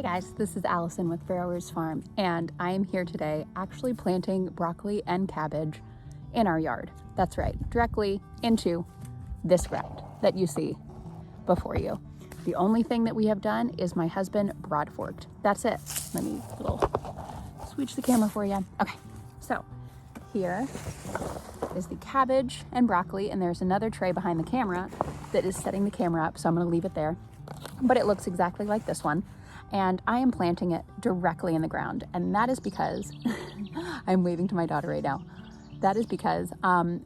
Guys, this is Allison with Farrowers Farm, and I am here today actually planting broccoli and cabbage in our yard. That's right, directly into this ground that you see before you. The only thing that we have done is my husband broad forked. That's it. Let me switch the camera for you. Okay, so here is the cabbage and broccoli, and there's another tray behind the camera that is setting the camera up, so I'm going to leave it there. But it looks exactly like this one. And I am planting it directly in the ground. And that is because, I'm waving to my daughter right now. That is because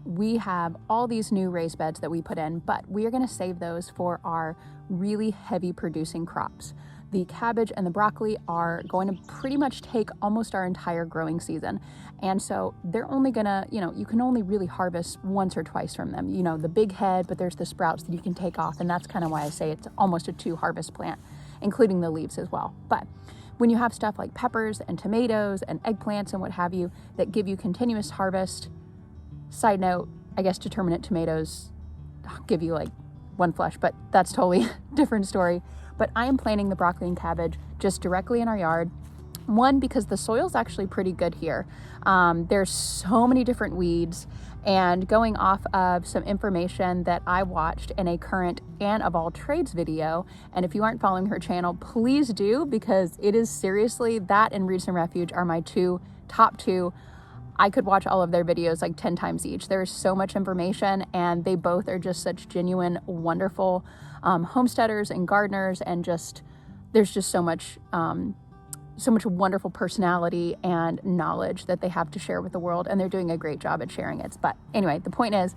we have all these new raised beds that we put in, but we are gonna save those for our really heavy producing crops. The cabbage and the broccoli are going to pretty much take almost our entire growing season. And so they're only gonna, you can only really harvest once or twice from them. The big head, but there's the sprouts that you can take off. And that's kind of why I say it's almost a 2 harvest plant, including the leaves as well. But when you have stuff like peppers and tomatoes and eggplants and what have you that give you continuous harvest, side note, I guess determinate tomatoes give you like 1 flush, but that's totally a different story. But I am planting the broccoli and cabbage just directly in our yard. One, because the soil's actually pretty good here. There's so many different weeds, and going off of some information that I watched in a current Ann of all trades video, and if you aren't following her channel, please do, because it is seriously, that and Roots and Refuge are my top two. I could watch all of their videos like 10 times each. There's so much information, and they both are just such genuine, wonderful homesteaders and gardeners, and there's just so much wonderful personality and knowledge that they have to share with the world, and they're doing a great job at sharing it. But anyway, the point is,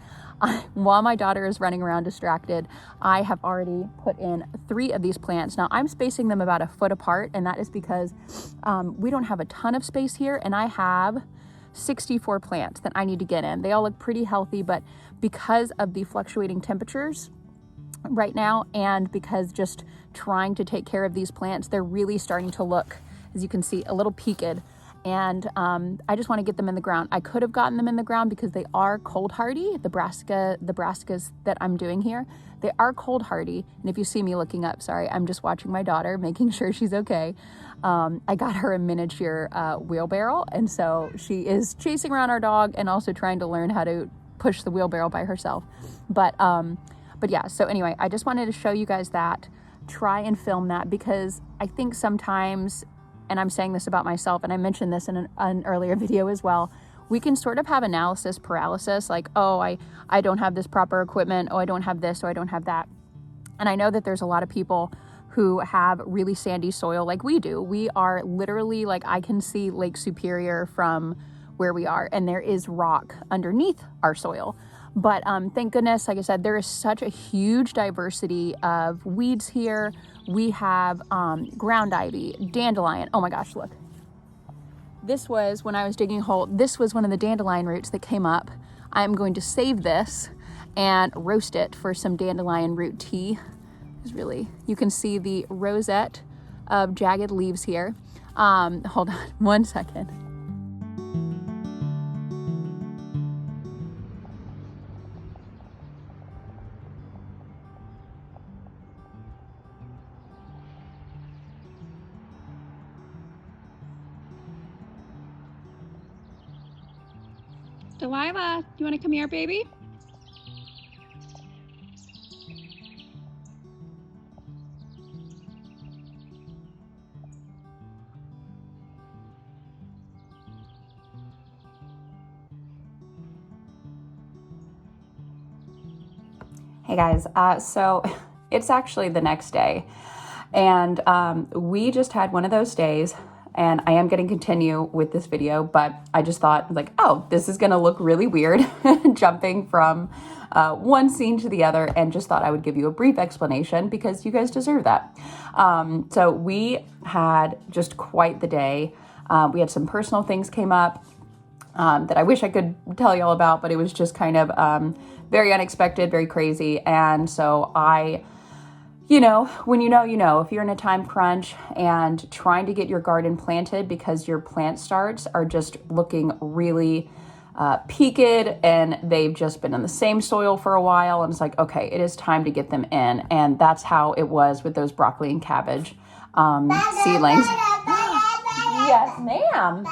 while my daughter is running around distracted, I have already put in 3 of these plants. Now I'm spacing them about 1 foot apart, and that is because we don't have a ton of space here, and I have 64 plants that I need to get in. They all look pretty healthy, but because of the fluctuating temperatures right now, and because just trying to take care of these plants, they're really starting to look, as you can see, a little peaked. And I just want to get them in the ground. I could have gotten them in the ground because they are cold hardy. The brassicas that I'm doing here, they are cold hardy. And if you see me looking up, sorry, I'm just watching my daughter, making sure she's okay. I got her a miniature wheelbarrow, and so she is chasing around our dog and also trying to learn how to push the wheelbarrow by herself. But yeah, so anyway, I just wanted to show you guys that. Try and film that, because I think sometimes, and I'm saying this about myself, and I mentioned this in an earlier video as well, we can sort of have analysis paralysis, like, oh, I don't have this proper equipment, oh, I don't have this, oh, I don't have that. And I know that there's a lot of people who have really sandy soil like we do. We are literally, like, I can see Lake Superior from where we are, and there is rock underneath our soil. But thank goodness, like I said, there is such a huge diversity of weeds here. We have ground ivy, dandelion. Oh my gosh, look. This was, when I was digging a hole, this was one of the dandelion roots that came up. I'm going to save this and roast it for some dandelion root tea. It's really, you can see the rosette of jagged leaves here. Hold on 1 second. Delilah, you want to come here, baby? Hey guys, so it's actually the next day, and we just had one of those days. And I am going to continue with this video, but I just thought, like, oh, this is going to look really weird jumping from one scene to the other, and just thought I would give you a brief explanation because you guys deserve that. So we had just quite the day. We had some personal things came up that I wish I could tell you all about, but it was just kind of very unexpected, very crazy. And so when you know, if you're in a time crunch and trying to get your garden planted because your plant starts are just looking really peaked and they've just been in the same soil for a while, and it's like, okay, it is time to get them in. And that's how it was with those broccoli and cabbage. seedlings. Yes, ma'am.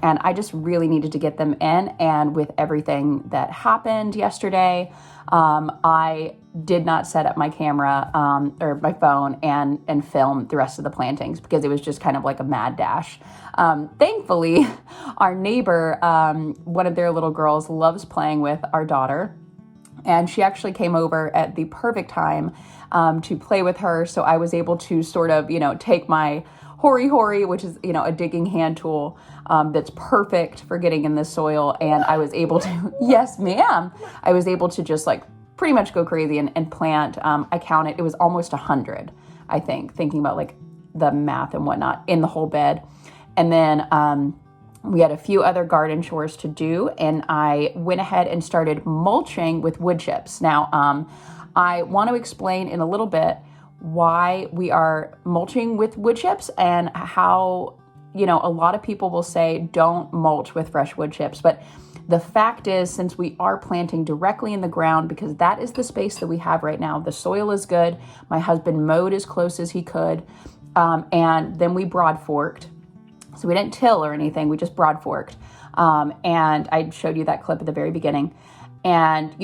And I just really needed to get them in. And with everything that happened yesterday, I did not set up my camera or my phone and film the rest of the plantings because it was just kind of like a mad dash. Thankfully, our neighbor, one of their little girls, loves playing with our daughter. And she actually came over at the perfect time to play with her. So I was able to sort of, take my hori, which is, a digging hand tool that's perfect for getting in the soil. And I was able to, yes, ma'am. I was able to just like pretty much go crazy and plant. I counted, it was almost 100, I think, thinking about like the math and whatnot in the whole bed. And then we had a few other garden chores to do, and I went ahead and started mulching with wood chips. Now, I want to explain in a little bit why we are mulching with wood chips and how, a lot of people will say don't mulch with fresh wood chips. But the fact is, since we are planting directly in the ground, because that is the space that we have right now, the soil is good. My husband mowed as close as he could, and then we broad forked. So we didn't till or anything, we just broad forked. And I showed you that clip at the very beginning. And,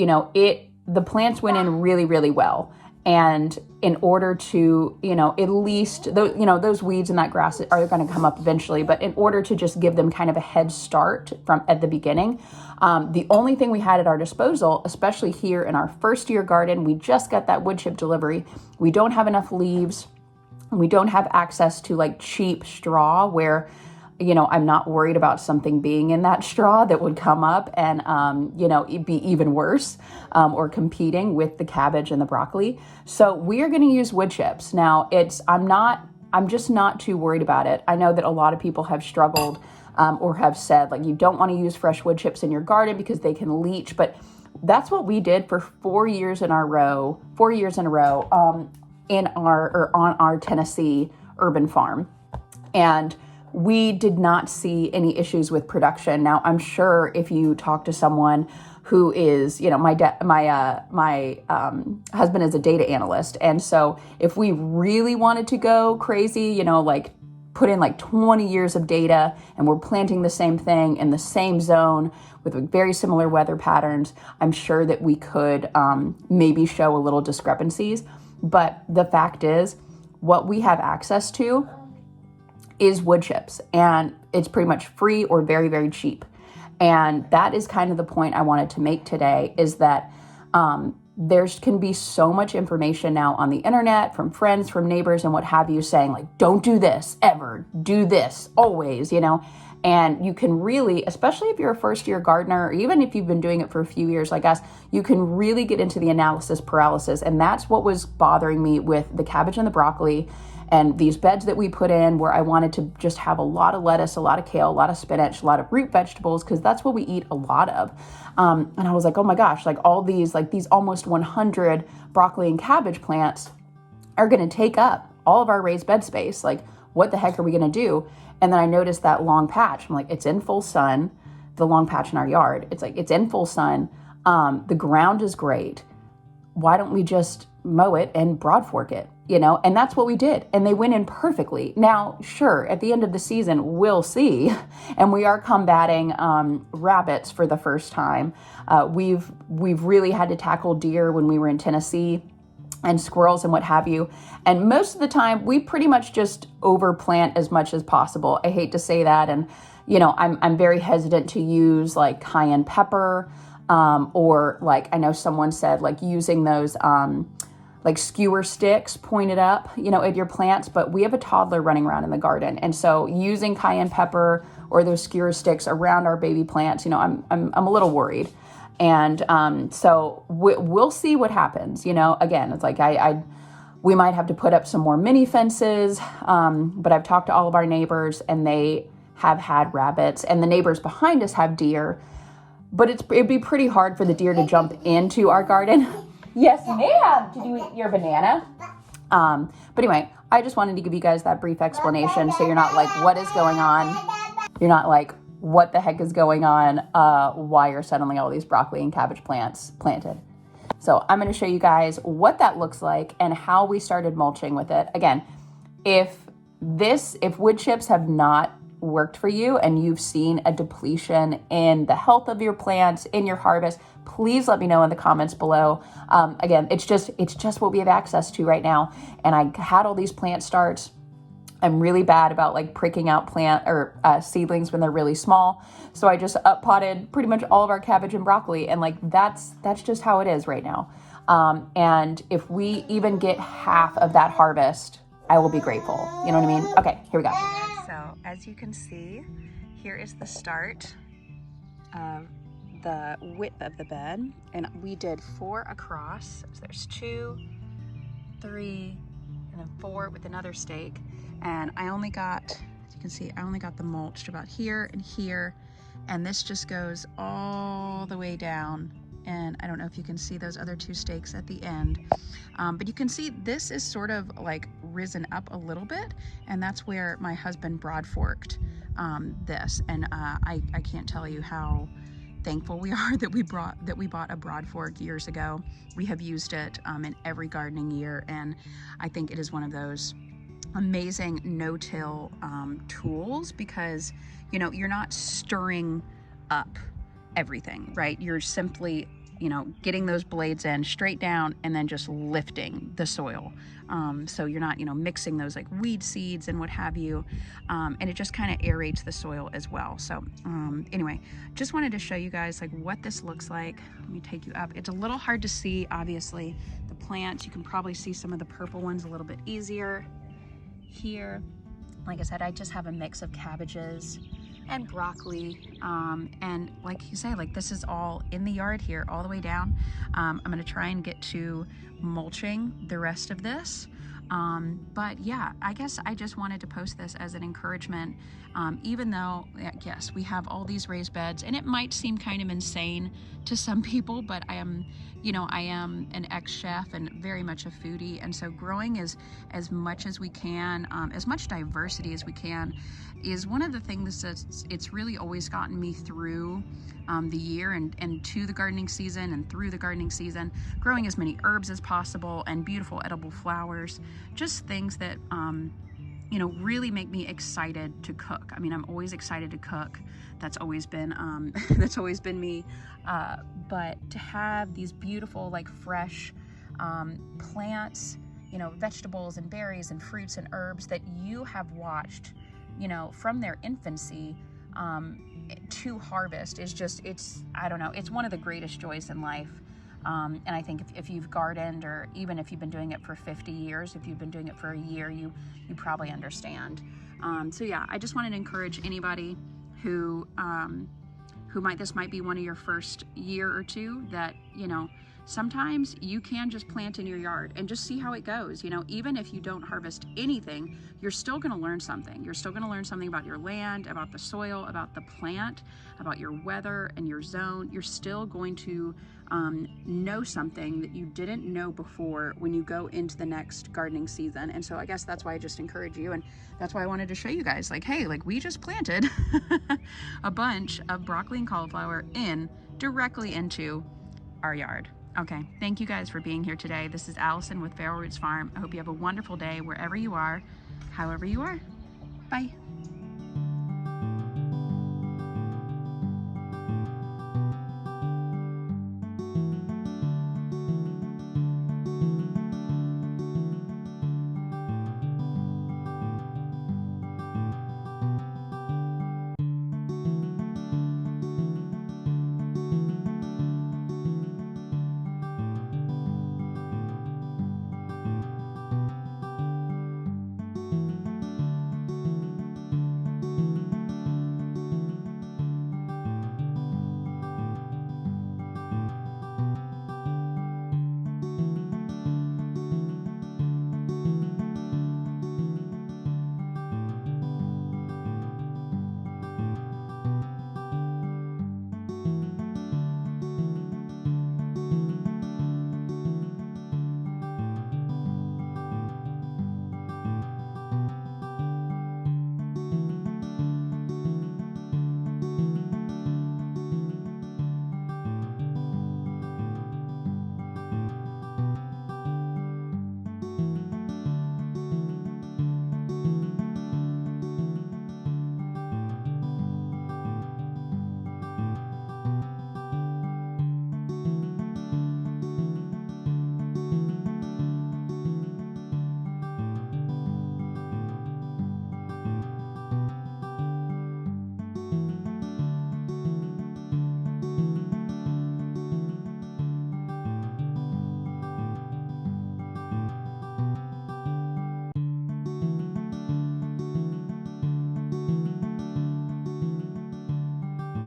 the plants went in really, really well. And in order to, at least, those weeds and that grass are going to come up eventually. But in order to just give them kind of a head start from at the beginning, the only thing we had at our disposal, especially here in our first year garden, we just got that wood chip delivery. We don't have enough leaves. We don't have access to like cheap straw where, I'm not worried about something being in that straw that would come up and, it'd be even worse or competing with the cabbage and the broccoli. So we are going to use wood chips. Now I'm just not too worried about it. I know that a lot of people have struggled or have said like you don't want to use fresh wood chips in your garden because they can leach. But that's what we did for 4 years in a row on our Tennessee urban farm. And we did not see any issues with production. Now, I'm sure if you talk to someone who is, my husband is a data analyst. And so if we really wanted to go crazy, like put in like 20 years of data and we're planting the same thing in the same zone with very similar weather patterns, I'm sure that we could maybe show a little discrepancies. But the fact is, what we have access to is wood chips, and it's pretty much free or very, very cheap. And that is kind of the point I wanted to make today, is that there can be so much information now on the internet from friends, from neighbors, and what have you, saying like, don't do this ever, do this always, and you can really, especially if you're a first year gardener, or even if you've been doing it for a few years like us, you can really get into the analysis paralysis. And that's what was bothering me with the cabbage and the broccoli and these beds that we put in, where I wanted to just have a lot of lettuce, a lot of kale, a lot of spinach, a lot of root vegetables, because that's what we eat a lot of. And I was like, oh my gosh, like all these almost 100 broccoli and cabbage plants are going to take up all of our raised bed space. Like, what the heck are we going to do? And then I noticed that long patch. I'm like, it's in full sun, the long patch in our yard. It's like, it's in full sun. The ground is great. Why don't we just mow it and broad fork it, And that's what we did. And they went in perfectly. Now, sure, at the end of the season, we'll see. And we are combating rabbits for the first time. We've really had to tackle deer when we were in Tennessee, and squirrels and what have you. And most of the time, we pretty much just overplant as much as possible. I hate to say that. And, I'm very hesitant to use like cayenne pepper, or like, I know someone said like using those like skewer sticks pointed up, at your plants, but we have a toddler running around in the garden. And so using cayenne pepper or those skewer sticks around our baby plants, I'm a little worried. And so we'll see what happens. Again, it's like we might have to put up some more mini fences, but I've talked to all of our neighbors and they have had rabbits, and the neighbors behind us have deer, but it'd be pretty hard for the deer to jump into our garden. Yes, ma'am. Did you eat your banana? But anyway, I just wanted to give you guys that brief explanation so you're not like, what is going on? You're not like, what the heck is going on? Why are suddenly all these broccoli and cabbage plants planted? So I'm going to show you guys what that looks like and how we started mulching with it. Again, if wood chips have not worked for you and you've seen a depletion in the health of your plants, in your harvest, please let me know in the comments below. Again, it's just what we have access to right now. And I had all these plant starts. I'm really bad about like pricking out plant or seedlings when they're really small. So I just up potted pretty much all of our cabbage and broccoli. And like, that's just how it is right now. And if we even get half of that harvest, I will be grateful. You know what I mean? Okay, here we go. So as you can see, here is the start of the width of the bed. And we did 4 across. So there's 2, 3, and then 4 with another stake. And I only got, as you can see, I only got the mulch about here and here. And this just goes all the way down. And I don't know if you can see those other 2 stakes at the end. But you can see this is sort of like risen up a little bit. And that's where my husband broad forked this. And I can't tell you how thankful we are that we bought a broad fork years ago. We have used it in every gardening year. And I think it is one of those amazing no-till tools, because you know, you're not stirring up everything, right? You're simply, you know, getting those blades in straight down and then just lifting the soil. So you're not, you know, mixing those like weed seeds and what have you. And it just kind of aerates the soil as well. So anyway, just wanted to show you guys like what this looks like. Let me take you up. It's a little hard to see, obviously, the plants. You can probably see some of the purple ones a little bit easier. Here, like I said, I just have a mix of cabbages and broccoli, and like you say, like this is all in the yard here all the way down. I'm gonna try and get to mulching the rest of this, but yeah, I guess I just wanted to post this as an encouragement, even though yes, we have all these raised beds and it might seem kind of insane to some people, but I am, you know, I am an ex-chef and very much a foodie, and so growing as much as we can, as much diversity as we can, is one of the things that it's really always gotten me through the year and to the gardening season and through the gardening season. Growing as many herbs as possible and beautiful edible flowers, just things that you know, really make me excited to cook. I mean, I'm always excited to cook. That's always been me. But to have these beautiful, like fresh plants, you know, vegetables and berries and fruits and herbs that you have watched, you know, from their infancy to harvest is just, I don't know, it's one of the greatest joys in life. And I think if you've gardened, or even if you've been doing it for 50 years, if you've been doing it for a year, you probably understand. So yeah, I just wanted to encourage anybody who this might be one of your first year or two, that, you know, sometimes you can just plant in your yard and just see how it goes. You know, even if you don't harvest anything, you're still going to learn something. You're still going to learn something about your land, about the soil, about the plant, about your weather and your zone. You're still going to know something that you didn't know before when you go into the next gardening season. And so I guess that's why I just encourage you, and that's why I wanted to show you guys, like, hey, like we just planted a bunch of broccoli and cauliflower directly into our yard. Okay, thank you guys for being here today. This is Allison with Feral Roots Farm. I hope you have a wonderful day wherever you are, however you are. Bye.